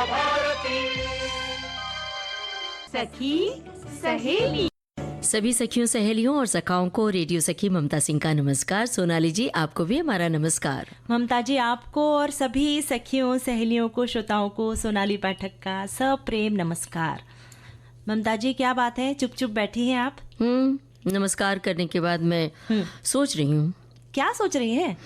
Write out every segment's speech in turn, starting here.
भारती। सखी सहेली। सभी सखियों सहेलियों और सखाओं को रेडियो सखी ममता सिंह का नमस्कार। सोनाली जी आपको भी हमारा नमस्कार। ममता जी आपको और सभी सखियों सहेलियों को श्रोताओं को सोनाली पाठक का सप्रेम नमस्कार। ममता जी क्या बात है, चुप चुप बैठी हैं आप? नमस्कार करने के बाद मैं सोच रही हूँ। क्या सोच रही हैं?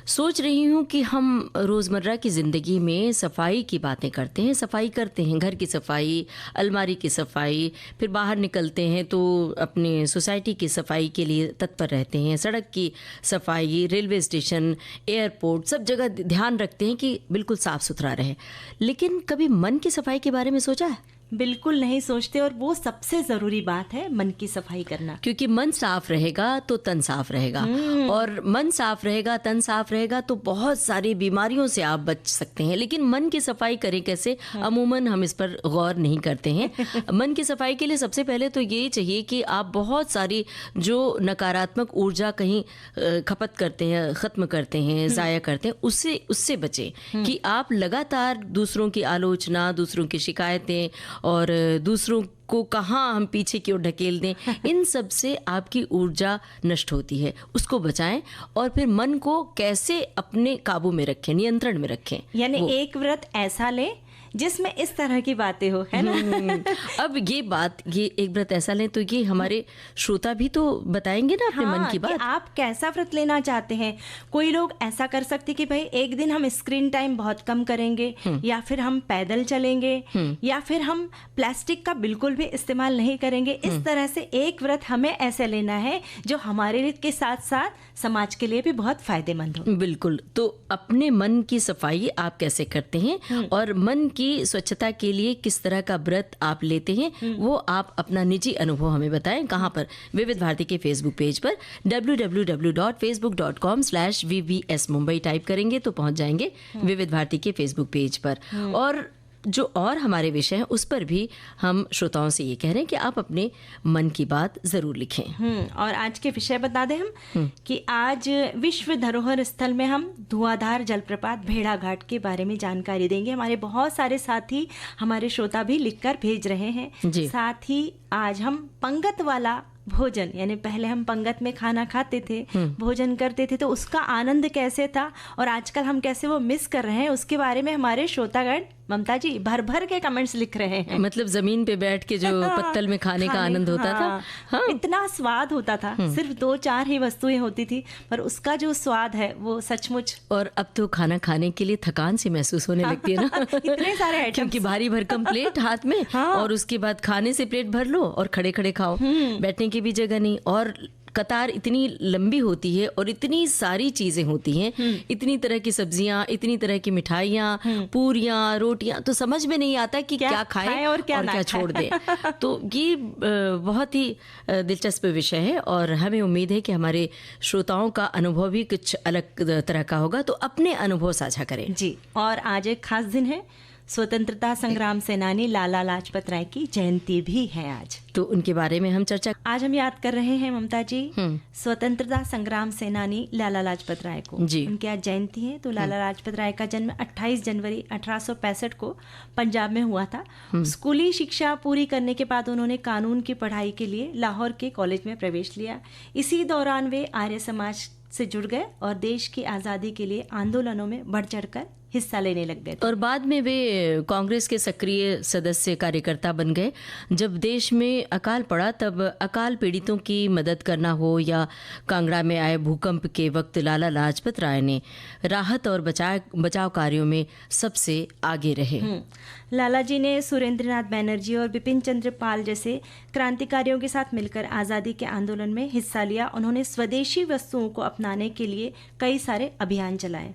सोच रही हूँ कि हम रोज़मर्रा की ज़िंदगी में सफाई की बातें करते हैं, सफाई करते हैं, घर की सफाई, अलमारी की सफाई, फिर बाहर निकलते हैं तो अपने सोसाइटी की सफाई के लिए तत्पर रहते हैं, सड़क की सफाई, रेलवे स्टेशन, एयरपोर्ट, सब जगह ध्यान रखते हैं कि बिल्कुल साफ़ सुथरा रहे। लेकिन कभी मन की सफाई के बारे में सोचा है? बिल्कुल नहीं सोचते, और वो सबसे ज़रूरी बात है, मन की सफाई करना। क्योंकि मन साफ रहेगा तो तन साफ रहेगा, और मन साफ रहेगा, तन साफ रहेगा तो बहुत सारी बीमारियों से आप बच सकते हैं। लेकिन मन की सफाई करें कैसे, अमूमन हम इस पर गौर नहीं करते हैं। मन की सफाई के लिए सबसे पहले तो ये चाहिए कि आप बहुत सारी जो नकारात्मक ऊर्जा कहीं खपत करते हैं, ख़त्म करते हैं, ज़ाया करते हैं, उससे बचें। कि आप लगातार दूसरों की आलोचना, दूसरों की शिकायतें और दूसरों को कहाँ हम पीछे की ओर ढकेल दें, इन सब से आपकी ऊर्जा नष्ट होती है। उसको बचाएं और फिर मन को कैसे अपने काबू में रखें, नियंत्रण में रखें। यानी एक व्रत ऐसा लें जिसमें इस तरह की बातें हो, है ना? अब ये एक व्रत ऐसा लें तो ये हमारे श्रोता भी तो बताएंगे ना अपने मन की बात। कि आप कैसा व्रत लेना चाहते हैं। कोई लोग ऐसा कर सकते कि भाई एक दिन हम स्क्रीन टाइम बहुत कम करेंगे, या फिर हम पैदल चलेंगे, या फिर हम प्लास्टिक का बिल्कुल भी इस्तेमाल नहीं करेंगे। इस तरह से एक व्रत हमें ऐसे लेना है जो हमारे लिए के साथ साथ समाज के लिए भी बहुत फायदेमंद हो। बिल्कुल। तो अपने मन की सफाई आप कैसे करते हैं और मन की स्वच्छता के लिए किस तरह का व्रत आप लेते हैं, वो आप अपना निजी अनुभव हमें बताएं। कहाँ पर? विविध भारती के फेसबुक पेज पर www.facebook.com/vvs मुंबई टाइप करेंगे तो पहुंच जाएंगे विविध भारती के फेसबुक पेज पर। और हमारे विषय हैं उस पर भी हम श्रोताओं से ये कह रहे हैं कि आप अपने मन की बात जरूर लिखें। और आज के विषय बता दें हम कि आज विश्व धरोहर स्थल में हम धुआंधार जलप्रपात भेड़ाघाट के बारे में जानकारी देंगे। हमारे बहुत सारे साथी, हमारे श्रोता भी लिखकर भेज रहे हैं। साथ ही आज हम पंगत वाला भोजन, यानी पहले हम पंगत में खाना खाते थे, भोजन करते थे, तो उसका आनंद कैसे था और आजकल हम कैसे वो मिस कर रहे हैं, उसके बारे में हमारे श्रोतागण ममता जी भर भर के कमेंट्स लिख रहे हैं। मतलब जमीन पे बैठ के जो पत्तल में खाने का आनंद होता था, इतना स्वाद होता था। सिर्फ 2-4 ही वस्तुएं होती थी, पर उसका जो स्वाद है वो सचमुच। और अब तो खाना खाने के लिए थकान सी महसूस होने लगती है ना। इतने सारे आइटम्स, क्योंकि भारी भरकम प्लेट हाथ में, और उसके बाद खाने से प्लेट भर लो और खड़े खड़े खाओ, बैठने की भी जगह नहीं, और कतार इतनी लंबी होती है और इतनी सारी चीजें होती हैं, इतनी तरह की सब्जियां, इतनी तरह की मिठाइयाँ, पूरियां, रोटियां, तो समझ में नहीं आता कि क्या खाएं और क्या छोड़ दें। तो ये बहुत ही दिलचस्प विषय है और हमें उम्मीद है कि हमारे श्रोताओं का अनुभव भी कुछ अलग तरह का होगा, तो अपने अनुभव साझा करें जी। और आज एक खास दिन है, स्वतंत्रता संग्राम सेनानी लाला लाजपत राय की जयंती भी है आज, तो उनके बारे में हम चर्चा आज हम याद कर रहे हैं ममता जी। स्वतंत्रता संग्राम सेनानी लाला लाजपत राय को जी। उनकी आज जयंती है। तो लाला लाजपत राय का जन्म 28 जनवरी 1865 को पंजाब में हुआ था। स्कूली शिक्षा पूरी करने के बाद उन्होंने कानून की पढ़ाई के लिए लाहौर के कॉलेज में प्रवेश लिया। इसी दौरान वे आर्य समाज से जुड़ गए और देश की आज़ादी के लिए आंदोलनों में बढ़ चढ़कर हिस्सा लेने लग गए। और बाद में वे कांग्रेस के सक्रिय सदस्य कार्यकर्ता बन गए। जब देश में अकाल पड़ा तब अकाल पीड़ितों की मदद करना हो या कांगड़ा में आए भूकंप के वक्त लाला लाजपत राय ने राहत और बचाव कार्यों में सबसे आगे रहे। लाला जी ने सुरेंद्रनाथ बैनर्जी और बिपिन चंद्र पाल जैसे क्रांतिकारियों के साथ मिलकर आज़ादी के आंदोलन में हिस्सा लिया। उन्होंने स्वदेशी वस्तुओं को अपनाने के लिए कई सारे अभियान चलाए।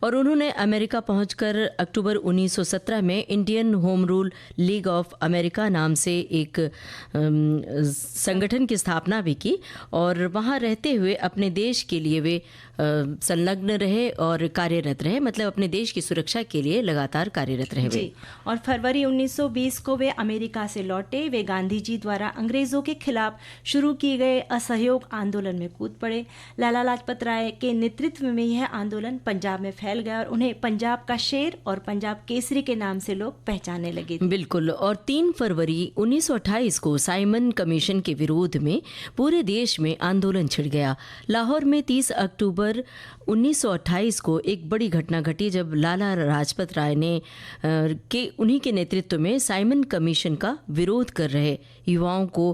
और उन्होंने अमेरिका पहुंचकर अक्टूबर 1917 में Indian home rule league of America नाम से एक संगठन की स्थापना भी की और वहां रहते हुए अपने देश के लिए वे संलग्न रहे और कार्यरत रहे, मतलब अपने देश की सुरक्षा के लिए लगातार कार्यरत रहे। और फरवरी 1920 को वे अमेरिका से लौटे। वे गांधी जी द्वारा अंग्रेजों के खिलाफ शुरू किए गए असहयोग आंदोलन में कूद पड़े। लाला लाजपत राय के नेतृत्व में यह आंदोलन पंजाब में फैल गया और उन्हें पंजाब का शेर और पंजाब केसरी के नाम से लोग पहचानने लगे थे। बिल्कुल। और 3 फरवरी 1928 को साइमन कमीशन के विरोध में पूरे देश में आंदोलन छिड़ गया। लाहौर में 30 अक्टूबर 1928 को एक बड़ी घटना घटी जब लाला लाजपत राय ने उन्हीं के नेतृत्व में साइमन कमीशन का विरोध कर रहे युवाओं को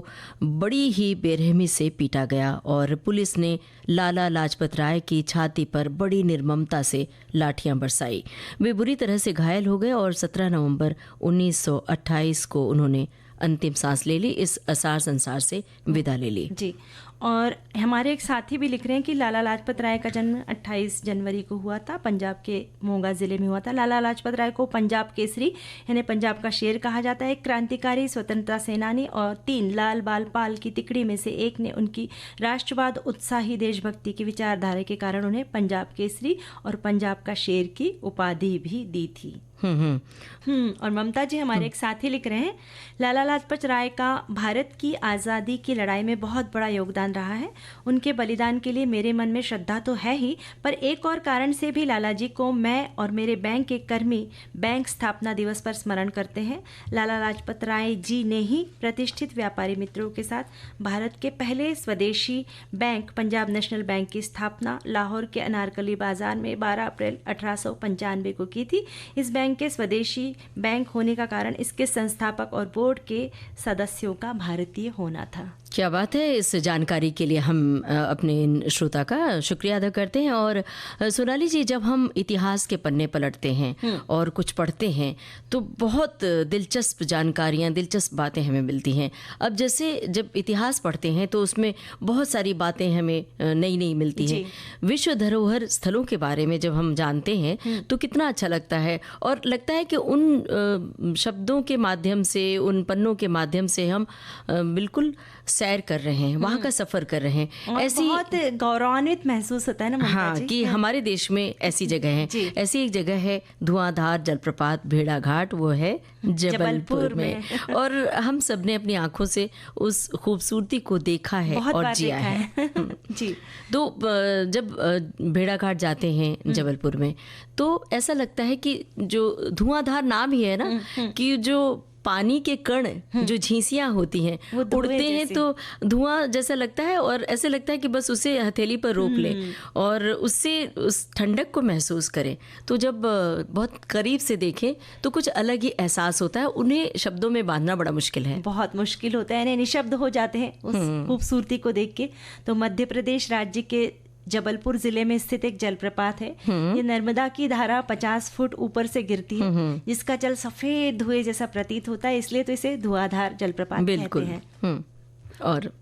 बड़ी ही बेरहमी से पीटा गया और पुलिस ने लाला लाजपत राय की छाती पर बड़ी निर्ममता से लाठियां बरसाई। वे बुरी तरह से घायल हो गए और 17 नवंबर 1928 को उन्होंने अंतिम सांस ले ली, इस असार संसार से विदा ले ली। जी। और हमारे एक साथी भी लिख रहे हैं कि लाला लाजपत राय का जन्म 28 जनवरी को हुआ था, पंजाब के मोगा ज़िले में हुआ था। लाला लाजपत राय को पंजाब केसरी यानी पंजाब का शेर कहा जाता है। क्रांतिकारी, स्वतंत्रता सेनानी और 3 लाल बाल पाल की तिकड़ी में से एक ने उनकी राष्ट्रवाद, उत्साही देशभक्ति की विचारधारा के कारण उन्हें पंजाब केसरी और पंजाब का शेर की उपाधि भी दी थी। और ममता जी हमारे एक साथी लिख रहे हैं, लाला लाजपत राय का भारत की आज़ादी की लड़ाई में बहुत बड़ा योगदान रहा है। उनके बलिदान के लिए मेरे मन में श्रद्धा तो है ही, पर एक और कारण से भी लाला जी को मैं और मेरे बैंक के कर्मी बैंक स्थापना दिवस पर स्मरण करते हैं। लाला लाजपत राय जी ने ही प्रतिष्ठित व्यापारी मित्रों के साथ भारत के पहले स्वदेशी बैंक पंजाब नेशनल बैंक की स्थापना लाहौर के अनारकली बाजार में 12 अप्रैल 1895 को की थी। इस बैंक के स्वदेशी बैंक होने का कारण इसके संस्थापक और बोर्ड के सदस्यों का भारतीय होना था। क्या बात है। इस जानकारी के लिए हम अपने श्रोता का शुक्रिया अदा करते हैं। और सोनाली जी, जब हम इतिहास के पन्ने पलटते हैं और कुछ पढ़ते हैं तो बहुत दिलचस्प जानकारियां, दिलचस्प बातें हमें मिलती हैं। अब जैसे जब इतिहास पढ़ते हैं तो उसमें बहुत सारी बातें हमें नई नई मिलती हैं। विश्व धरोहर स्थलों के बारे में जब हम जानते हैं तो कितना अच्छा लगता है और लगता है कि उन शब्दों के माध्यम से, उन पन्नों के माध्यम से हम बिल्कुल सैर कर रहे हैं, वहाँ का सफर कर रहे हैं। ऐसी बहुत गौरवान्वित महसूस होता है ना ममता हाँ जी? कि हमारे देश में ऐसी जगह है। ऐसी एक जगह है धुआंधार जलप्रपात भेड़ाघाट, वो है जबलपुर में। और हम सब ने अपनी आंखों से उस खूबसूरती को देखा है और जिया है। जी। तो जब भेड़ाघाट जाते हैं जबलपुर में तो ऐसा लगता है कि जो धुआंधार नाम ही है ना, कि जो पानी के कण, जो झींसियां होती हैं वो उड़ते हैं तो धुआं जैसा लगता है और ऐसे लगता है कि बस उसे हथेली पर रोक लें और उससे उस ठंडक को महसूस करें। तो जब बहुत करीब से देखें तो कुछ अलग ही एहसास होता है। उन्हें शब्दों में बांधना बड़ा मुश्किल है, बहुत मुश्किल होता है, निशब्द हो जाते हैं उस खूबसूरती को देख के। तो मध्य प्रदेश राज्य के जबलपुर जिले में स्थित एक जलप्रपात है। ये नर्मदा की धारा 50 फुट ऊपर से गिरती है, जिसका जल सफेद धुएं जैसा प्रतीत होता है, इसलिए तो इसे धुआंधार जलप्रपात कहते हैं।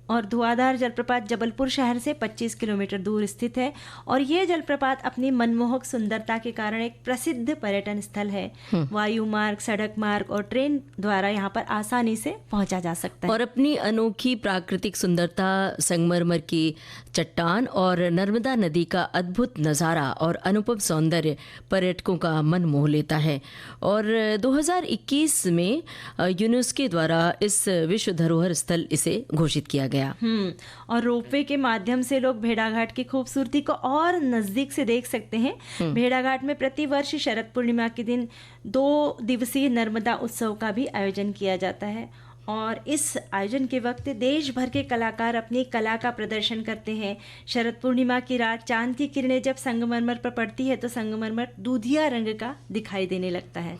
और धुआंधार जलप्रपात जबलपुर शहर से 25 किलोमीटर दूर स्थित है और ये जलप्रपात अपनी मनमोहक सुंदरता के कारण एक प्रसिद्ध पर्यटन स्थल है। वायु मार्ग, सड़क मार्ग और ट्रेन द्वारा यहाँ पर आसानी से पहुंचा जा सकता है। और अपनी अनोखी प्राकृतिक सुंदरता, संगमरमर की चट्टान और नर्मदा नदी का अद्भुत नज़ारा और अनुपम सौंदर्य पर्यटकों का मन मोह लेता है। और 2021 में यूनेस्को द्वारा इस विश्व धरोहर स्थल इसे घोषित किया गया। और रोपवे के माध्यम से लोग भेड़ाघाट की खूबसूरती को और नजदीक से देख सकते हैं। भेड़ाघाट में प्रतिवर्ष शरद पूर्णिमा के दिन 2 दिवसीय नर्मदा उत्सव का भी आयोजन किया जाता है और इस आयोजन के वक्त देश भर के कलाकार अपनी कला का प्रदर्शन करते हैं। शरद पूर्णिमा की रात चांद की किरणें जब संगमरमर पर पड़ती है तो संगमरमर दूधिया रंग का दिखाई देने लगता है।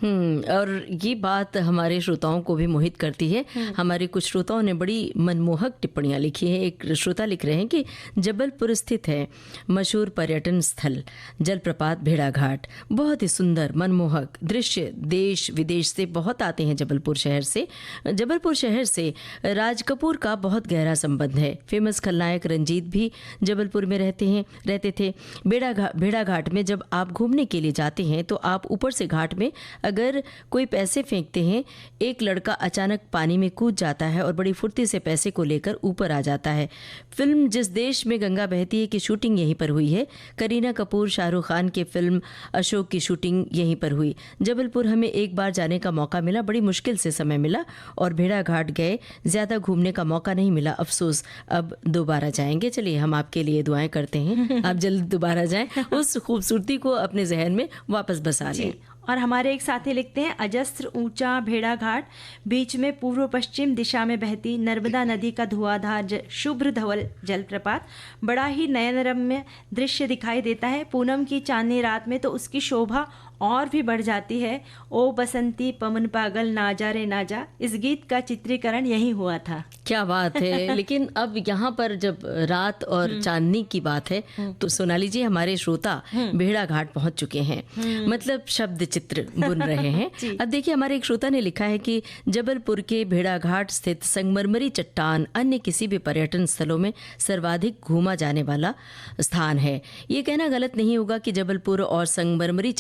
और ये बात हमारे श्रोताओं को भी मोहित करती है। हमारे कुछ श्रोताओं ने बड़ी मनमोहक टिप्पणियां लिखी हैं। एक श्रोता लिख रहे हैं कि जबलपुर स्थित है मशहूर पर्यटन स्थल जलप्रपात भेड़ाघाट, बहुत ही सुंदर मनमोहक दृश्य, देश विदेश से बहुत आते हैं जबलपुर शहर से। जबलपुर शहर से राज कपूर का बहुत गहरा संबंध है। फेमस खलनायक रंजीत भी जबलपुर में रहते थे। भेड़ा घाट में जब आप घूमने के लिए जाते हैं तो आप ऊपर से घाट में अगर कोई पैसे फेंकते हैं, एक लड़का अचानक पानी में कूद जाता है और बड़ी फुर्ती से पैसे को लेकर ऊपर आ जाता है। फिल्म जिस देश में गंगा बहती है की शूटिंग यहीं पर हुई है। करीना कपूर शाहरुख खान की फिल्म अशोक की शूटिंग यहीं पर हुई। जबलपुर हमें एक बार जाने का मौका मिला, बड़ी मुश्किल से समय मिला और भेड़ा घाट गए, ज़्यादा घूमने का मौका नहीं मिला, अफसोस। अब दोबारा जाएंगे। चलिए हम आपके लिए दुआएं करते हैं, आप जल्द दोबारा जाएं, उस खूबसूरती को अपने जहन में वापस बसा लें। और हमारे एक साथी लिखते हैं, अजस्त्र ऊंचा भेड़ा घाट, बीच में पूर्व पश्चिम दिशा में बहती नर्मदा नदी का धुआंधार शुभ्र धवल जलप्रपात, बड़ा ही नयनरम्य दृश्य दिखाई देता है। पूनम की चांदनी रात में तो उसकी शोभा और भी बढ़ जाती है। ओ बसंती पवन पागल ना जा रे ना जा, इस गीत का चित्रीकरण यहीं हुआ था। क्या बात है। लेकिन अब यहाँ पर जब रात और चांदनी की बात है तो सोनाली जी, हमारे श्रोता भेड़ा घाट पहुंच चुके हैं, मतलब शब्द चित्र बुन रहे हैं। अब देखिए, हमारे एक श्रोता ने लिखा है कि जबलपुर के भेड़ा घाट स्थित संगमरमरी चट्टान अन्य किसी भी पर्यटन स्थलों में सर्वाधिक घूमा जाने वाला स्थान है। ये कहना गलत नहीं होगा कि जबलपुर और संगमरमरी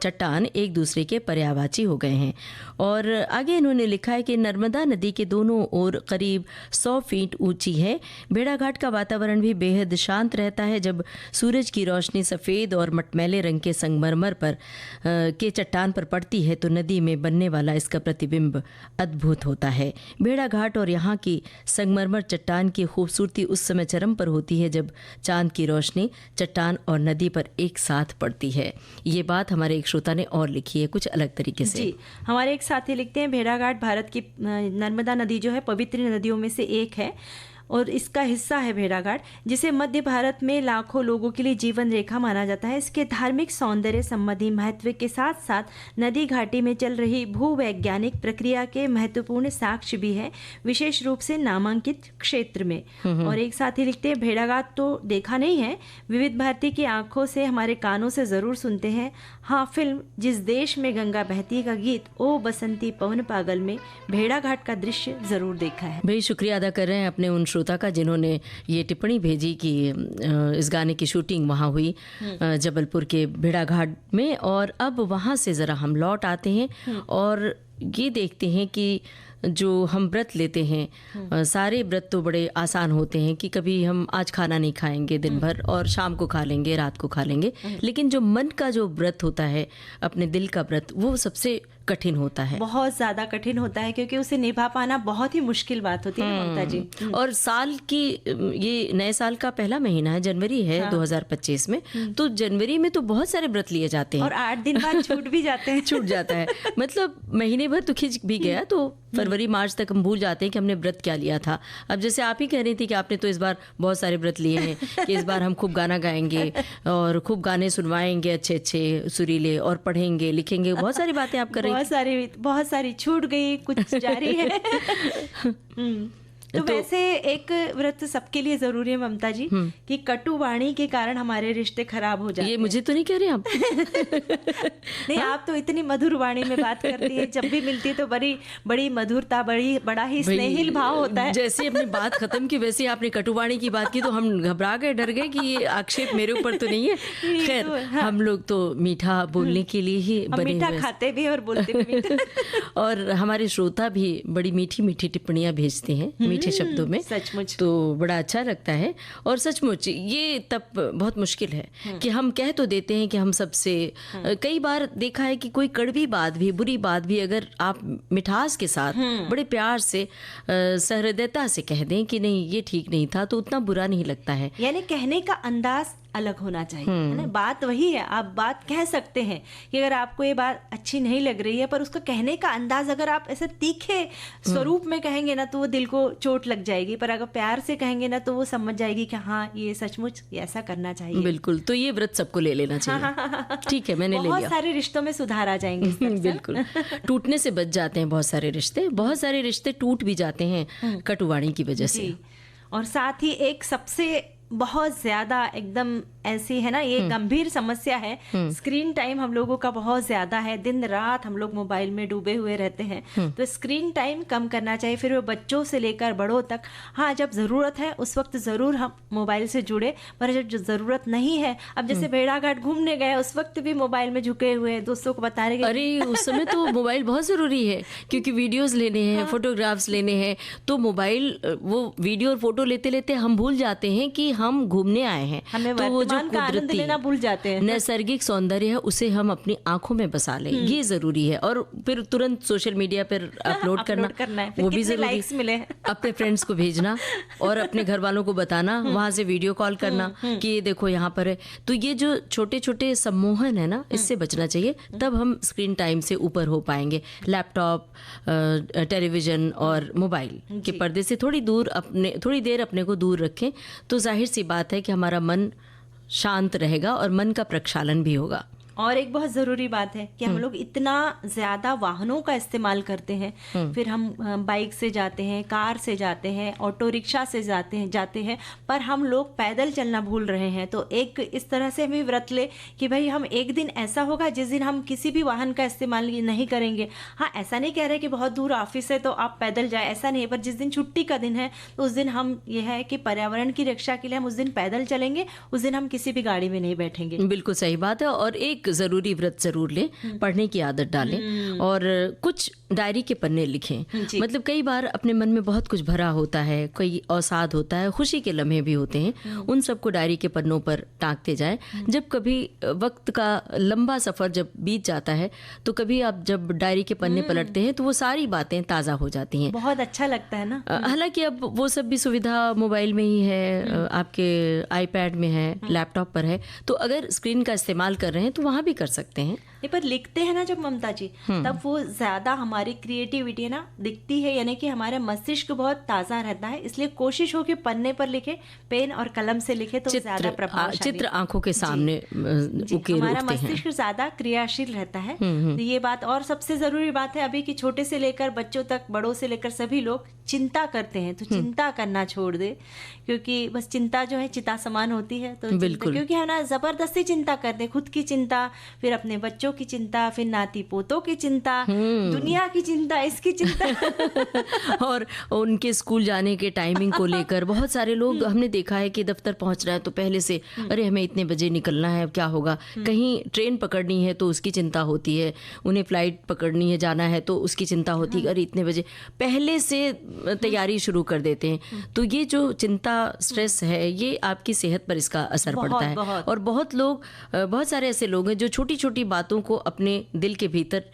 चट्टान एक दूसरे के पर्यायवाची हो गए हैं। और आगे इन्होंने लिखा है कि नर्मदा नदी के दोनों ओर करीब 100 फीट ऊंची है। भेड़ा घाट का वातावरण भी बेहद शांत रहता है। जब सूरज की रोशनी सफ़ेद और मटमैले रंग के संगमरमर पर के चट्टान पर पड़ती है तो नदी में बनने वाला इसका प्रतिबिंब अद्भुत होता है। भेड़ा घाट और यहाँ की संगमरमर चट्टान की खूबसूरती उस समय चरम पर होती है जब चांद की रोशनी चट्टान और नदी पर एक साथ पड़ती है। ये बात हमारे एक श्रोता ने और लिखी है कुछ अलग तरीके से। जी, हमारे एक साथी लिखते हैं, भेड़ाघाट भारत की नर्मदा नदी जो है पवित्र नदियों में से एक है और इसका हिस्सा है भेड़ाघाट, जिसे मध्य भारत में लाखों लोगों के लिए जीवन रेखा माना जाता है। इसके धार्मिक सौंदर्य संबंधी महत्व के साथ साथ नदी घाटी में चल रही भूवैज्ञानिक प्रक्रिया के महत्वपूर्ण साक्ष्य भी है, विशेष रूप से नामांकित क्षेत्र में। और एक साथी लिखते हैं, भेड़ाघाट तो देखा नहीं है, विविध भारती की आंखों से हमारे कानों से जरूर सुनते हैं। हाँ, फिल्म जिस देश में गंगा बहती का गीत ओ बसंती पवन पागल में भेड़ाघाट का दृश्य जरूर देखा है। भाई शुक्रिया अदा कर रहे हैं अपने उन श्रोता का जिन्होंने ये टिप्पणी भेजी कि इस गाने की शूटिंग वहाँ हुई जबलपुर के भेड़ा घाट में। और अब वहाँ से ज़रा हम लौट आते हैं और ये देखते हैं कि जो हम व्रत लेते हैं, सारे व्रत तो बड़े आसान होते हैं कि कभी हम आज खाना नहीं खाएंगे दिन भर और शाम को खा लेंगे, रात को खा लेंगे, लेकिन जो मन का जो व्रत होता है, अपने दिल का व्रत, वो सबसे कठिन होता है, बहुत ज्यादा कठिन होता है, क्योंकि उसे निभा पाना बहुत ही मुश्किल बात होती है ममता जी। और साल की ये नए साल का पहला महीना है, जनवरी है 2025 में, तो जनवरी में तो बहुत सारे व्रत लिए जाते हैं और 8 दिन बाद छूट भी जाते हैं। छूट जाता है, मतलब महीने भर तो खिंच भी गया तो फरवरी मार्च तक हम भूल जाते हैं कि हमने व्रत क्या लिया था। अब जैसे आप ही कह रही थी कि आपने तो इस बार बहुत सारे व्रत लिए हैं कि इस बार हम खूब गाना गाएंगे और खूब गाने सुनवाएंगे अच्छे अच्छे सुरीले और पढ़ेंगे लिखेंगे, बहुत सारी बातें आप कर रही हैं। बहुत सारी छूट गई, कुछ जारी है। तो वैसे एक व्रत सबके लिए जरूरी है ममता जी कि कटु वाणी के कारण हमारे रिश्ते खराब हो जाते हैं। ये मुझे तो नहीं कह रहे आप। नहीं, आप तो इतनी मधुर वाणी में बात करती है, जब भी मिलती है तो बड़ी मधुरता, बड़ा ही स्नेहिल भाव होता है। जैसे अपनी बात खत्म की वैसे आपने कटुवाणी की बात की तो हम घबरा गए, डर गए कि ये आक्षेप मेरे ऊपर तो नहीं है। खैर तो, हाँ। हम लोग तो मीठा बोलने के लिए ही बने मीठा खाते भी और बोलते भी मीठा। और हमारे श्रोता भी बड़ी मीठी मीठी टिप्पणियां भेजते हैं मीठे शब्दों में, सचमुच तो बड़ा अच्छा लगता है। और सचमुच ये तब बहुत मुश्किल है कि हम कह तो देते हैं कि हम सबसे, कई बार देखा है कि कोई कड़वी बात भी, बुरी बात भी अगर आप मिठास के साथ बड़े प्यार से सहृदयता से कह दें कि नहीं ये ठीक नहीं था, तो उतना बुरा नहीं लगता है। यानी कहने का अंदाज अलग होना चाहिए, है ना। बात वही है, आप बात कह सकते हैं कि अगर आपको ये बात अच्छी नहीं लग रही है, पर उसका कहने का अंदाज अगर आप ऐसे तीखे स्वरूप में कहेंगे ना तो वो दिल को चोट लग जाएगी, पर अगर प्यार से कहेंगे ना तो वो समझ जाएगी कि हाँ ये सचमुच ऐसा करना चाहिए। बिल्कुल, तो ये व्रत सबको ले लेना चाहिए। ठीक है, मैंने ले लिया। बहुत सारे रिश्तों में सुधार आ जाएंगे। बिल्कुल, टूटने से बच जाते हैं बहुत सारे रिश्ते, बहुत सारे रिश्ते टूट भी जाते हैं कटुवाणी की वजह से। और साथ ही एक सबसे बहुत ज्यादा एकदम ऐसी है ना, ये गंभीर समस्या है। स्क्रीन टाइम हम लोगों का बहुत ज्यादा है, दिन रात हम लोग मोबाइल में डूबे हुए रहते हैं। तो स्क्रीन टाइम कम करना चाहिए, फिर वो बच्चों से लेकर बड़ों तक। हाँ, जब जरूरत है उस वक्त जरूर हम मोबाइल से जुड़े, पर जब जरूरत नहीं है, अब जैसे भेड़ाघाट घूमने गए उस वक्त भी मोबाइल में झुके हुए हैं, दोस्तों को बता रहे अरे उस समय तो मोबाइल बहुत जरूरी है, क्योंकि वीडियोस लेने हैं, फोटोग्राफ्स लेने हैं, तो मोबाइल वो वीडियो और फोटो लेते लेते हम भूल जाते हैं कि हम घूमने आए हैं। हमें तो वो जो वर्तमान का आनंद लेना भूल जाते हैं। नैसर्गिक सौंदर्य है उसे हम अपनी आंखों में बसा लें, ये जरूरी है। और फिर तुरंत सोशल मीडिया पर अपलोड करना है, वो भी जरूरी लाइक्स मिले हैं। अपने फ्रेंड्स को भेजना और अपने घर वालों को बताना, वहां से वीडियो कॉल करना कि देखो यहाँ पर है। तो ये जो छोटे छोटे सम्मोहन है ना, इससे बचना चाहिए, तब हम स्क्रीन टाइम से ऊपर हो पाएंगे। लैपटॉप, टेलीविजन और मोबाइल के पर्दे से थोड़ी देर अपने को दूर रखें, तो जाहिर सी बात है कि हमारा मन शांत रहेगा और मन का प्रक्षालन भी होगा। और एक बहुत ज़रूरी बात है कि हम लोग इतना ज़्यादा वाहनों का इस्तेमाल करते हैं, फिर हम बाइक से जाते हैं, कार से जाते हैं, ऑटो रिक्शा से जाते हैं, पर हम लोग पैदल चलना भूल रहे हैं। तो एक इस तरह से हमें व्रत ले कि भाई हम एक दिन ऐसा होगा जिस दिन हम किसी भी वाहन का इस्तेमाल नहीं करेंगे। हाँ, ऐसा नहीं कह रहे कि बहुत दूर ऑफिस है तो आप पैदल जाए, ऐसा नहीं है, पर जिस दिन छुट्टी का दिन है तो उस दिन हम ये है कि पर्यावरण की रक्षा के लिए हम उस दिन पैदल चलेंगे, उस दिन हम किसी भी गाड़ी में नहीं बैठेंगे। बिल्कुल सही बात है। और एक जरूरी व्रत जरूर लें, पढ़ने की आदत डालें और कुछ डायरी के पन्ने लिखें। मतलब कई बार अपने मन में बहुत कुछ भरा होता है, कोई अवसाद होता है, खुशी के लम्हे भी होते हैं, उन सबको डायरी के पन्नों पर टांगते जाएं। जब कभी वक्त का लंबा सफर जब बीत जाता है तो कभी आप जब डायरी के पन्ने पलटते हैं तो वो सारी बातें ताज़ा हो जाती हैं, बहुत अच्छा लगता है ना। हालांकि अब वो सब भी सुविधा मोबाइल में ही है, आपके आईपैड में है, लैपटॉप पर है, तो अगर स्क्रीन का इस्तेमाल कर रहे हैं तो वहाँ भी कर सकते हैं। पर लिखते हैं ना जब ममता जी, तब वो ज्यादा हमारी क्रिएटिविटी है ना दिखती है, यानी कि हमारा मस्तिष्क बहुत ताजा रहता है। इसलिए कोशिश हो कि पन्ने पर लिखे, पेन और कलम से लिखे तो ज्यादा प्रभावशाली, चित्र आंखों के सामने हमारा मस्तिष्क ज्यादा क्रियाशील रहता है। तो ये बात, और सबसे जरूरी बात है अभी कि छोटे से लेकर बच्चों तक, बड़ों से लेकर सभी लोग चिंता करते हैं, तो चिंता करना छोड़ दे, क्योंकि बस चिंता जो है चिता समान होती है। तो बिल्कुल, क्योंकि है ना जबरदस्ती चिंता करते हैं, खुद की चिंता, फिर अपने बच्चों की चिंता, फिर नाती पोतों की चिंता, दुनिया की चिंता, इसकी चिंता और उनके स्कूल जाने के टाइमिंग को लेकर बहुत सारे लोग, हमने देखा है कि दफ्तर पहुंच रहा है तो पहले से अरे हमें इतने बजे निकलना है, क्या होगा, कहीं ट्रेन पकड़नी है तो उसकी चिंता होती है, उन्हें फ्लाइट पकड़नी है, जाना है तो उसकी चिंता होती है, अरे इतने बजे, पहले से तैयारी शुरू कर देते हैं। तो ये जो चिंता, स्ट्रेस है, ये आपकी सेहत पर इसका असर पड़ता है। और बहुत सारे ऐसे लोग हैं जो छोटी छोटी बातों को अपने दिल के भीतर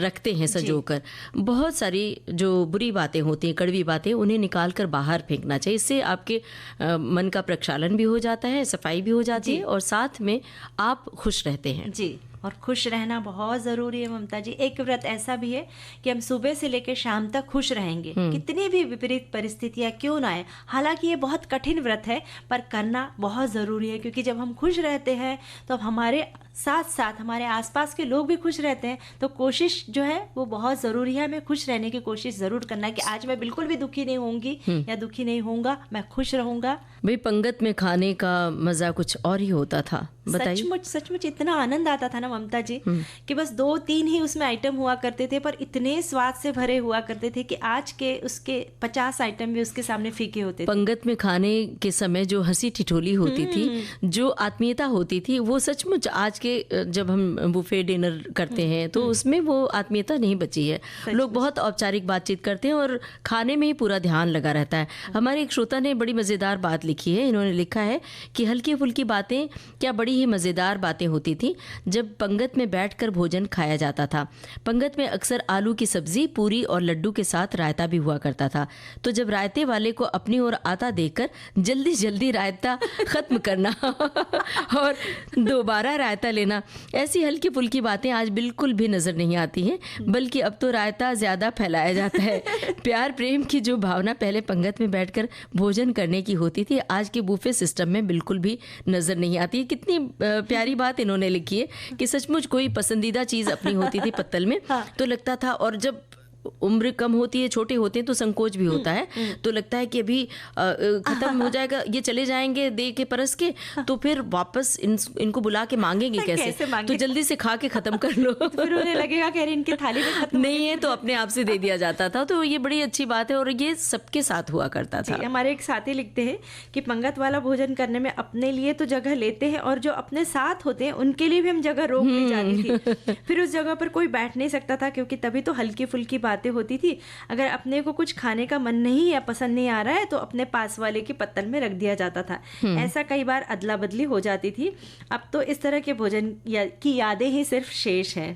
रखते हैं संजोकर। बहुत सारी जो बुरी बातें होती हैं, कड़वी बातें, उन्हें निकाल कर बाहर फेंकना चाहिए। इससे आपके मन का प्रक्षालन भी हो जाता है, सफाई भी हो जाती है और साथ में आप खुश रहते हैं। जी, और खुश रहना बहुत ज़रूरी है ममता जी। एक व्रत ऐसा भी है कि हम सुबह से लेकर शाम तक खुश रहेंगे, कितनी भी विपरीत परिस्थितियाँ क्यों ना आए। हालांकि ये बहुत कठिन व्रत है, पर करना बहुत ज़रूरी है, क्योंकि जब हम खुश रहते हैं तो हमारे साथ साथ हमारे आसपास के लोग भी खुश रहते हैं। तो कोशिश जो है वो बहुत ज़रूरी है, हमें खुश रहने की कोशिश ज़रूर करना है कि आज मैं बिल्कुल भी दुखी नहीं होंगी या दुखी नहीं होऊंगा, मैं खुश रहूंगा। भाई पंगत में खाने का मज़ा कुछ और ही होता था, बताइए। सचमुच इतना आनंद आता था ना ममता जी कि बस 2-3 ही उसमें आइटम हुआ करते थे, पर इतने स्वाद से भरे हुआ करते थे कि आज के उसके 50 आइटम भी उसके सामने फीके होते थे। पंगत में खाने के समय जो हंसी ठिठोली होती थी, जो आत्मीयता होती थी, वो सचमुच आज के जब हम बुफे डिनर करते हैं तो उसमें वो आत्मीयता नहीं बची है। लोग बहुत औपचारिक बातचीत करते हैं और खाने में ही पूरा ध्यान लगा रहता है। हमारे एक श्रोता ने बड़ी मज़ेदार बात लिखी है। इन्होंने लिखा है कि हल्की फुल्की बातें क्या बड़ी ही मज़ेदार बातें होती थी जब पंगत में बैठकर भोजन खाया जाता था। पंगत में अक्सर आलू की सब्जी, पूरी और लड्डू के साथ रायता भी हुआ करता था। तो जब रायते वाले को अपनी ओर आता देखकर जल्दी जल्दी रायता खत्म करना और दोबारा रायता लेना, ऐसी हल्की फुल्की बातें आज बिल्कुल भी नजर नहीं आती हैं, बल्कि अब तो रायता ज्यादा फैलाया जाता है। प्यार प्रेम की जो भावना पहले पंगत में बैठकर भोजन करने की होती थी, आज के बुफे सिस्टम में बिल्कुल भी नजर नहीं आती है। कितनी प्यारी बात इन्होंने लिखी है कि सचमुच कोई पसंदीदा चीज अपनी होती थी पत्तल में तो लगता था, और जब उम्र कम होती है, छोटे होते हैं तो संकोच भी होता है, तो लगता है कि अभी खत्म हो जाएगा, ये चले जाएंगे दे के परस के, तो फिर वापस इनको बुला के मांगेंगे कैसे? तो जल्दी से खा के खत्म कर लो। तो फिर उन्हें लगेगा कि इनकी थाली में खत्म नहीं है, तो अपने आप से दे दिया जाता था। तो ये बड़ी अच्छी बात है और ये सबके साथ हुआ करता था। हमारे एक साथी लिखते हैं कि पंगत वाला भोजन करने में अपने लिए तो जगह लेते हैं और जो अपने साथ होते हैं उनके लिए भी हम जगह रोक ली जाती थी। फिर उस जगह पर कोई बैठ नहीं सकता था, क्योंकि तभी तो हल्की फुल्की बातें होती थी। अगर अपने को कुछ खाने का मन नहीं या पसंद नहीं आ रहा है तो अपने पास वाले की पत्तल में रख दिया जाता था। ऐसा कई बार अदला बदली हो जाती थी। अब तो इस तरह के भोजन की यादें ही सिर्फ शेष हैं।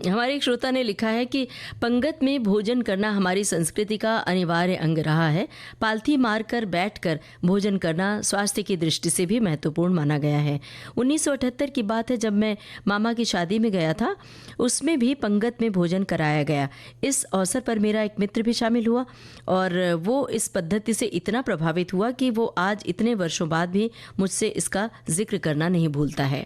हमारे एक श्रोता ने लिखा है कि पंगत में भोजन करना हमारी संस्कृति का अनिवार्य अंग रहा है। पालथी मारकर बैठकर भोजन करना स्वास्थ्य की दृष्टि से भी महत्वपूर्ण माना गया है। 1978 की बात है, जब मैं मामा की शादी में गया था, उसमें भी पंगत में भोजन कराया गया। इस अवसर पर मेरा एक मित्र भी शामिल हुआ और वो इस पद्धति से इतना प्रभावित हुआ कि वो आज इतने वर्षों बाद भी मुझसे इसका जिक्र करना नहीं भूलता है।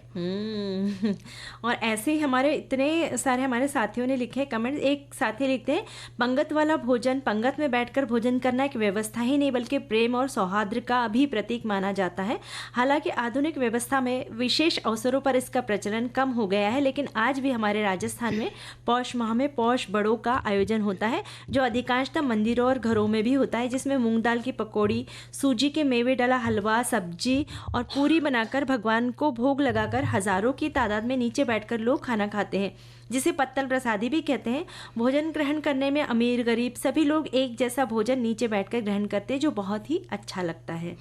और ऐसे ही हमारे इतने सारे हमारे साथियों ने लिखे कमेंट। एक साथी लिखते हैं, पंगत वाला भोजन, पंगत में बैठकर भोजन करना एक व्यवस्था ही नहीं बल्कि प्रेम और सौहार्द का भी प्रतीक माना जाता है। हालांकि आधुनिक व्यवस्था में विशेष अवसरों पर इसका प्रचलन कम हो गया है, लेकिन आज भी हमारे राजस्थान में पौष माह में पौष बड़ों का आयोजन होता है, जो अधिकांशतः मंदिरों और घरों में भी होता है, जिसमें मूंग दाल की पकौड़ी, सूजी के मेवे डाला हलवा, सब्जी और पूरी बनाकर भगवान को भोग लगाकर हजारों की तादाद में नीचे बैठकर लोग खाना खाते हैं, जिसे पत्तल प्रसादी भी कहते हैं। भोजन ग्रहण करने में अमीर गरीब सभी लोग एक जैसा भोजन नीचे बैठकर ग्रहण करते हैं, जो बहुत ही अच्छा लगता है।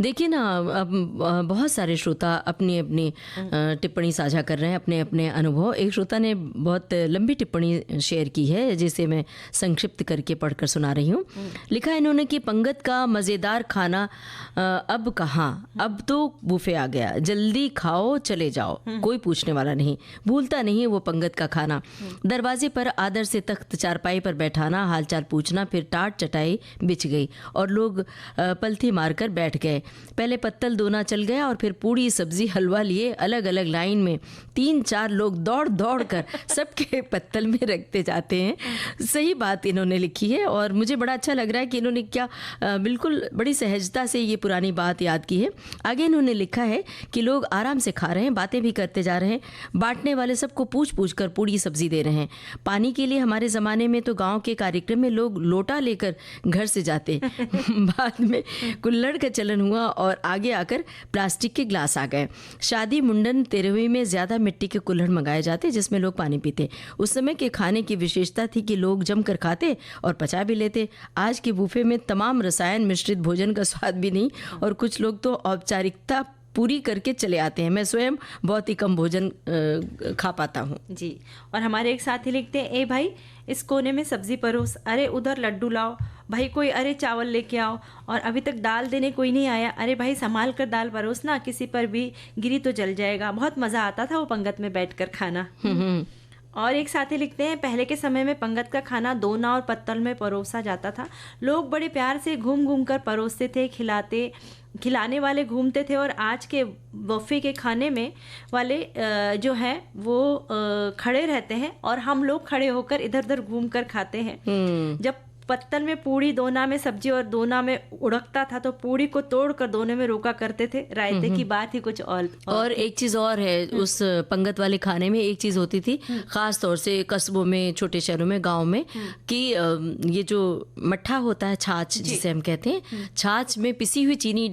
देखिए ना, अब बहुत सारे श्रोता अपनी अपनी टिप्पणी साझा कर रहे हैं, अपने अपने अनुभव। एक श्रोता ने बहुत लंबी टिप्पणी शेयर की है, जिसे मैं संक्षिप्त करके पढ़कर सुना रही हूँ। लिखा है इन्होंने कि पंगत का मज़ेदार खाना अब कहाँ, अब तो बुफे आ गया, जल्दी खाओ चले जाओ, कोई पूछने वाला नहीं, भूलता नहीं वो पंगत का खाना। दरवाजे पर आदर से तख्त चारपाई पर बैठाना, हालचाल पूछना, फिर टाट चटाई बिछ गई और लोग पलथी मारकर बैठ गए। पहले पत्तल दोना चल गया और फिर पूड़ी सब्जी हलवा लिए अलग अलग लाइन में 3-4 लोग दौड़ दौड़ कर सबके पत्तल में रखते जाते हैं। सही बात इन्होंने लिखी है और मुझे बड़ा अच्छा लग रहा है कि इन्होंने क्या बिल्कुल बड़ी सहजता से ये पुरानी बात याद की है। आगे इन्होंने लिखा है कि लोग आराम से खा रहे हैं, बातें भी करते जा रहे हैं, बांटने वाले सबको पूछ कर पूड़ी सब्जी दे रहे हैं। पानी के लिए हमारे ज़माने में तो गांव के कार्यक्रम में लोग लोटा लेकर घर से जाते बाद में कुल्हड़ का चलन हुआ और आगे आकर प्लास्टिक के ग्लास आ गए। शादी मुंडन तेरहवीं में ज़्यादा मिट्टी के कुल्हड़ मंगाए जाते जिसमें लोग पानी पीते। उस समय के खाने की विशेषता थी कि लोग जमकर खाते और पचा भी लेते। आज के बूफे में तमाम रसायन मिश्रित भोजन का स्वाद भी नहीं और कुछ लोग तो औपचारिकता पूरी करके चले आते हैं। मैं स्वयं बहुत ही कम भोजन खा पाता हूँ जी। और हमारे एक साथी लिखते हैं, ए भाई इस कोने में सब्जी परोस, अरे उधर लड्डू लाओ भाई, कोई अरे चावल लेके आओ, और अभी तक दाल देने कोई नहीं आया, अरे भाई संभाल कर दाल परोस ना, किसी पर भी गिरी तो जल जाएगा। बहुत मज़ा आता था वो पंगत में बैठकर खाना। और एक साथी लिखते हैं, पहले के समय में पंगत का खाना दोना और पत्तल में परोसा जाता था। लोग बड़े प्यार से घूम घूम कर परोसते थे, खिलाने वाले घूमते थे, और आज के बफे के खाने में वाले जो हैं वो खड़े रहते हैं और हम लोग खड़े होकर इधर उधर घूम कर खाते हैं। जब पत्तल में पूड़ी, दोना में सब्जी और दोना में उड़कता था तो पूड़ी को तोड़कर दोने में रोका करते थे। रायते की बात ही कुछ और एक चीज़ और है उस पंगत वाले खाने में, एक चीज़ होती थी ख़ास तौर से कस्बों में, छोटे शहरों में, गांव में, कि ये जो मट्ठा होता है, छाछ जिसे हम कहते हैं, छाछ में पिसी हुई चीनी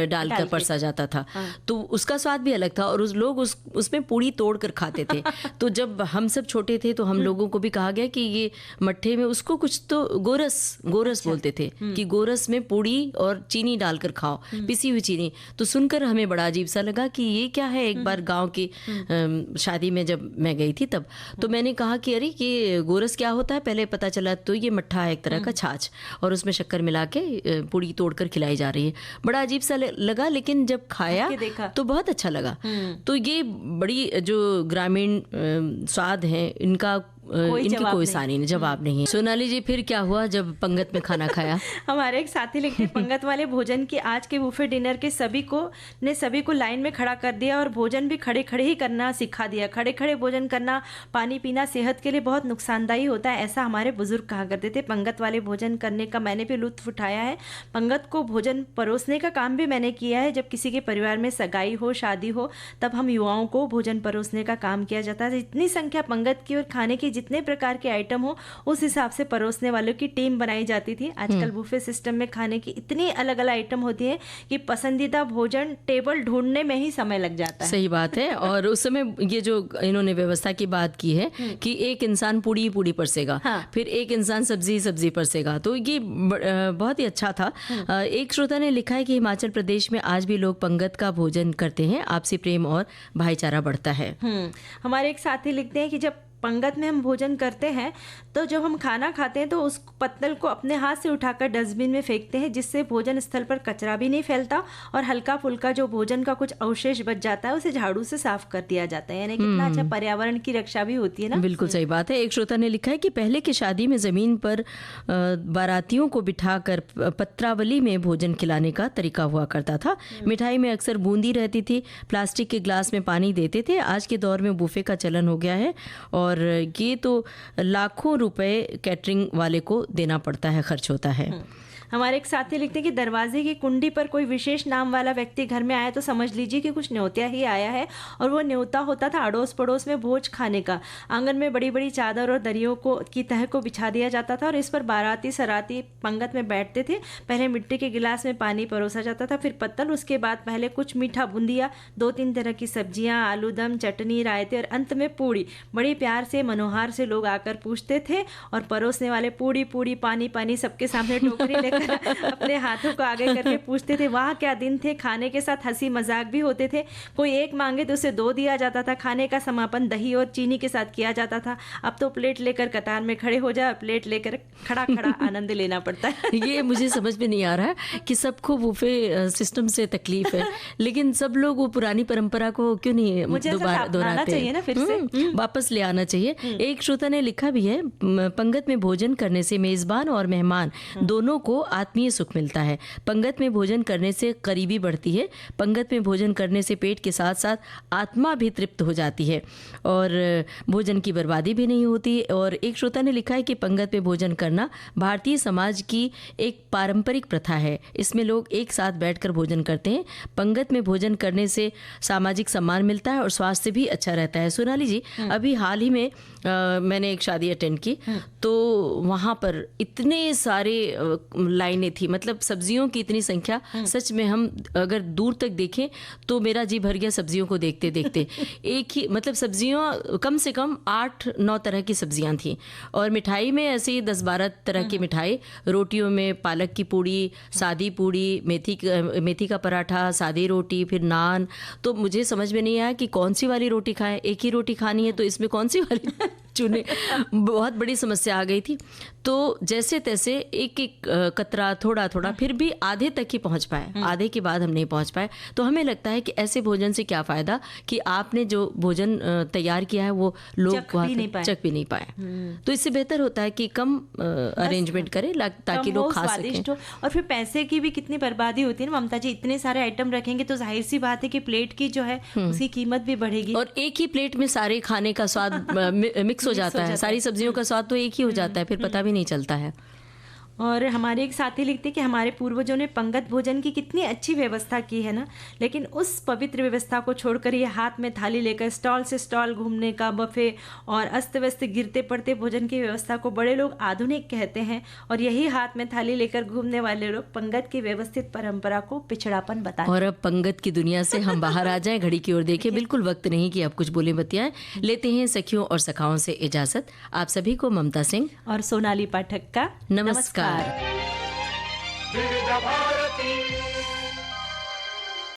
डालकर परसा जाता था। तो उसका स्वाद भी अलग था और लोग उसमें पूड़ी तोड़ कर खाते थे। तो जब हम सब छोटे थे तो हम लोगों को भी कहा गया कि ये मट्ठे में उसको कुछ तो गोरस बोलते थे कि गोरस में पूड़ी और चीनी डालकर खाओ, पिसी हुई चीनी। तो सुनकर हमें बड़ा अजीब सा लगा कि ये क्या है। एक बार गांव की शादी में जब मैं गई थी तब तो मैंने कहा कि अरे ये गोरस क्या होता है। पहले पता चला तो ये मट्ठा है, एक तरह का छाछ, और उसमें शक्कर मिला के पूड़ी तोड़कर खिलाई जा रही है। बड़ा अजीब सा लगा, लेकिन जब खाया तो बहुत अच्छा लगा। तो ये बड़ी जो ग्रामीण स्वाद है इनका इनकी जवाब कोई नहीं। सानी नहीं, जवाब नहीं है। सोनाली जी, फिर क्या हुआ जब पंगत में खाना खाया? हमारे एक साथी लिखते हैं, पंगत वाले भोजन की आज के बुफे डिनर के सभी को लाइन में खड़ा कर दिया और भोजन भी खड़े खड़े ही करना सिखा दिया। खड़े खड़े भोजन करना, पानी पीना सेहत के लिए बहुत नुकसानदायी होता है, ऐसा हमारे बुजुर्ग कहा करते थे। पंगत वाले भोजन करने का मैंने भी लुत्फ उठाया है। पंगत को भोजन परोसने का काम भी मैंने किया है। जब किसी के परिवार में सगाई हो, शादी हो, तब हम युवाओं को भोजन परोसने का काम किया जाता है। जितनी संख्या पंगत की और खाने की जितने प्रकार के आइटम हो, उस हिसाब से परोसने वालों की टीम बनाई जाती थी। आजकल बुफे सिस्टम में खाने की इतनी अलग अलग आइटम होती है कि पसंदीदा भोजन टेबल ढूंढने में ही समय लग जाता है। सही बात है। और उस समय ये जो इन्होंने व्यवस्था की बात की है कि एक इंसान पूड़ी परसेगा, फिर एक इंसान सब्जी परसेगा, तो ये बहुत ही अच्छा था। एक श्रोता ने लिखा है कि हिमाचल प्रदेश में आज भी लोग पंगत का भोजन करते हैं, आपसी प्रेम और भाईचारा बढ़ता है। हमारे एक साथी लिखते हैं कि जब पंगत में हम भोजन करते हैं तो जब हम खाना खाते हैं तो उस पत्तल को अपने हाथ से उठाकर डस्टबिन में फेंकते हैं, जिससे भोजन स्थल पर कचरा भी नहीं फैलता और हल्का फुल्का जो भोजन का कुछ अवशेष बच जाता है उसे झाड़ू से साफ कर दिया जाता है। यानी कितना अच्छा पर्यावरण की रक्षा भी होती है ना। बिल्कुल सही बात है। एक श्रोता ने लिखा है कि पहले की शादी में जमीन पर बारातियों को बिठाकर पत्रावली में भोजन खिलाने का तरीका हुआ करता था। मिठाई में अक्सर बूंदी रहती थी, प्लास्टिक के ग्लास में पानी देते थे। आज के दौर में बुफे का चलन हो गया है और ये तो लाखों रुपए कैटरिंग वाले को देना पड़ता है, खर्च होता है। हमारे एक साथी लिखते हैं कि दरवाजे की कुंडी पर कोई विशेष नाम वाला व्यक्ति घर में आया तो समझ लीजिए कि कुछ न्योता ही आया है, और वो न्योता होता था अड़ोस पड़ोस में भोज खाने का। आंगन में बड़ी बड़ी चादर और दरियों की तह को बिछा दिया जाता था और इस पर बाराती सराती पंगत में बैठते थे। पहले मिट्टी के गिलास में पानी परोसा जाता था, फिर पत्तल, उसके बाद पहले कुछ मीठा बूंदिया, 2-3 तरह की सब्जियां, आलू दम, चटनी, रायते और अंत में पूड़ी। बड़ी प्यार से मनोहार से लोग आकर पूछते थे और परोसने वाले पूड़ी पानी सबके सामने टोकरी लेकर अपने हाथों को आगे करके पूछते थे। वाह क्या दिन थे। खाने के साथ हंसी मजाक भी होते थे। कोई एक मांगे तो उसे 2 दिया जाता था। खाने का समापन दही और चीनी के साथ किया जाता था। अब तो प्लेट लेकर कतार में खड़े हो जाए, प्लेट लेकर खड़ा आनंद लेना पड़ता है। ये मुझे समझ में नहीं आ रहा है कि सबको बुफे सिस्टम से तकलीफ है, लेकिन सब लोग वो पुरानी परंपरा को क्यों नहीं दोहराते चाहिए ना, फिर से वापस ले आना चाहिए। एक श्रोता ने लिखा भी है, पंगत में भोजन करने से मेजबान और मेहमान दोनों को आत्मीय सुख मिलता है। पंगत में भोजन करने से करीबी बढ़ती है। पंगत में भोजन करने से पेट के साथ साथ आत्मा भी तृप्त हो जाती है और भोजन की बर्बादी भी नहीं होती। और एक श्रोता ने लिखा है कि पंगत में भोजन करना भारतीय समाज की एक पारंपरिक प्रथा है। इसमें लोग एक साथ बैठकर भोजन करते हैं। पंगत में भोजन करने से सामाजिक सम्मान मिलता है और स्वास्थ्य भी अच्छा रहता है। सोनाली जी, अभी हाल ही में मैंने एक शादी अटेंड की, तो वहाँ पर इतने सारे लाइनें थी, मतलब सब्जियों की इतनी संख्या, सच में हम अगर दूर तक देखें तो मेरा जी भर गया सब्जियों को देखते देखते। एक ही मतलब सब्जियों कम से कम 8-9 तरह की सब्जियां थी और मिठाई में ऐसे ही 10-12 तरह की मिठाई। रोटियों में पालक की पूड़ी, सादी पूड़ी, मेथी का पराठा, सादी रोटी, फिर नान। तो मुझे समझ में नहीं आया कि कौन सी वाली रोटी खाएं। एक ही रोटी खानी है तो इसमें कौन सी वाली चुने। बहुत बड़ी समस्या आ गई थी। तो जैसे तैसे एक एक कतरा थोड़ा फिर भी आधे तक ही पहुंच पाए, आधे के बाद हम नहीं पहुंच पाए। तो हमें लगता है कि ऐसे भोजन से क्या फायदा कि आपने जो भोजन तैयार किया है वो लोग चख भी नहीं पाए। तो इससे बेहतर होता है कि कम अरेंजमेंट करें ताकि लोग खा सकें। और फिर पैसे की भी कितनी बर्बादी होती है ना ममता जी। इतने सारे आइटम रखेंगे तो जाहिर सी बात है कि प्लेट की जो है उसकी कीमत भी बढ़ेगी और एक ही प्लेट में सारे खाने का स्वाद मिक्स हो जाता है। सारी सब्जियों का स्वाद तो एक ही हो जाता है, फिर पता भी नहीं चलता है। और हमारे एक साथी लिखते कि हमारे पूर्वजों ने पंगत भोजन की कितनी अच्छी व्यवस्था की है ना, लेकिन उस पवित्र व्यवस्था को छोड़कर ये हाथ में थाली लेकर स्टॉल से स्टॉल घूमने का बफे और अस्त व्यस्त गिरते पड़ते भोजन की व्यवस्था को बड़े लोग आधुनिक कहते हैं। और यही हाथ में थाली लेकर घूमने वाले लोग पंगत की व्यवस्थित परंपरा को पिछड़ापन बताते हैं। और अब पंगत की दुनिया से हम बाहर आ जाएं, घड़ी की ओर देखें। बिल्कुल वक्त नहीं कि अब कुछ बोले बतियाएं। लेते हैं सखियों और सखाओं से इजाजत। आप सभी को ममता सिंह और सोनाली पाठक का नमस्कार। विविध भारती